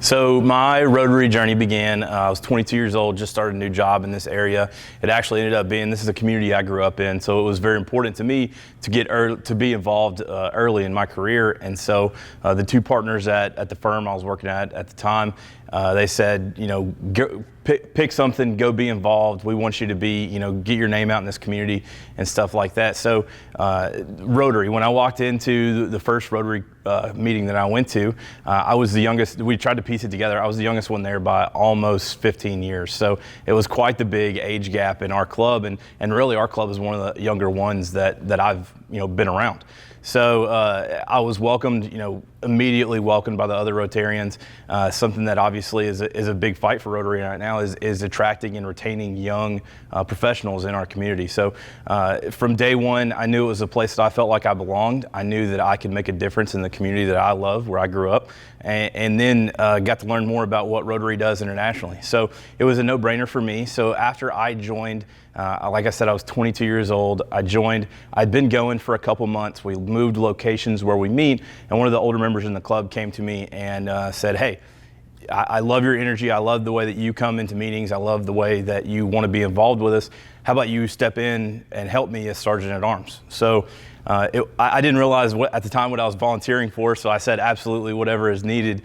So my Rotary journey began, I was 22 years old, just started a new job in this area. It actually ended up being, this is a community I grew up in, so it was very important to me to be involved early in my career. And so the two partners at the firm I was working at the time, they said, go, pick something, go be involved. We want you to be, get your name out in this community and stuff like that. So Rotary, when I walked into the first Rotary meeting that I went to, I was the youngest. We tried to piece it together. I was the youngest one there by almost 15 years. So it was quite the big age gap in our club, and really our club is one of the younger ones that I've been around. So I was welcomed, immediately welcomed by the other Rotarians. Something that obviously is a big fight for Rotary right now is attracting and retaining young professionals in our community. So from day one, I knew it was a place that I felt like I belonged. I knew that I could make a difference in the community that I love, where I grew up, and then got to learn more about what Rotary does internationally. So it was a no-brainer for me. So after I joined, like I said, I was 22 years old. I joined. I'd been going for a couple months. We moved locations where we meet, and one of the older members in the club came to me and said, "Hey, I love your energy. I love the way that you come into meetings. I love the way that you want to be involved with us. How about you step in and help me as Sergeant at Arms?" So I didn't realize at the time what I was volunteering for, so I said absolutely whatever is needed.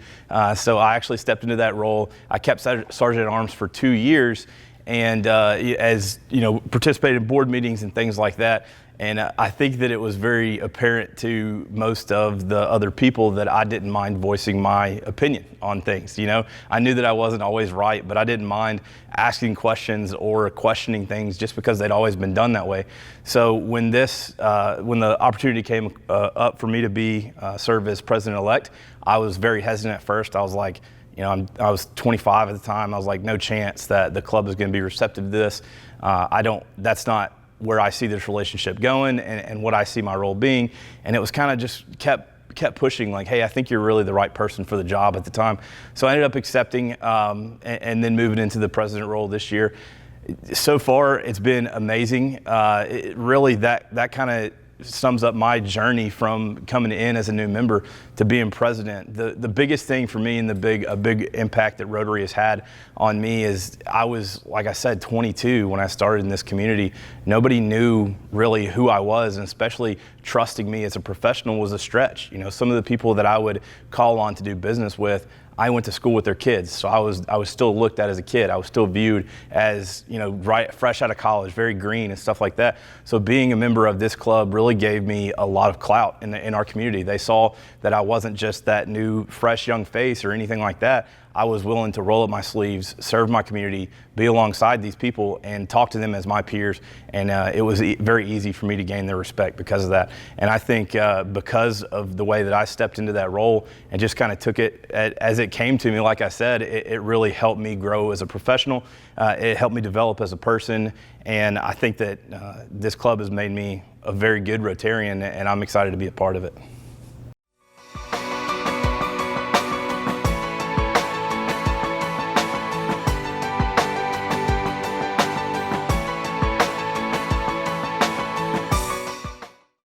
So I actually stepped into that role. I kept Sergeant at Arms for 2 years, and participated in board meetings and things like that. And I think that it was very apparent to most of the other people that I didn't mind voicing my opinion on things. I knew that I wasn't always right, but I didn't mind asking questions or questioning things just because they'd always been done that way. So when the opportunity came up for me to serve as president-elect, I was very hesitant at first. I was like, I was 25 at the time. I was like, no chance that the club is going to be receptive to this. That's not where I see this relationship going and what I see my role being. And it was kind of just kept pushing, like, hey, I think you're really the right person for the job at the time. So I ended up accepting and then moving into the president role this year. So far, it's been amazing. Really, that kind of sums up my journey from coming in as a new member to being president. The biggest thing for me and a big impact that Rotary has had on me is I was, like I said, 22 when I started in this community. Nobody knew really who I was, and especially trusting me as a professional was a stretch. Some of the people that I would call on to do business with, I went to school with their kids, so I was still looked at as a kid. I was still viewed as, fresh out of college, very green and stuff like that. So being a member of this club really gave me a lot of clout in our community. They saw that I wasn't just that new, fresh young face or anything like that. I was willing to roll up my sleeves, serve my community, be alongside these people, and talk to them as my peers. And it was very easy for me to gain their respect because of that. And I think because of the way that I stepped into that role and just kind of took it as it came to me, like I said, it really helped me grow as a professional. It helped me develop as a person. And I think that this club has made me a very good Rotarian, and I'm excited to be a part of it.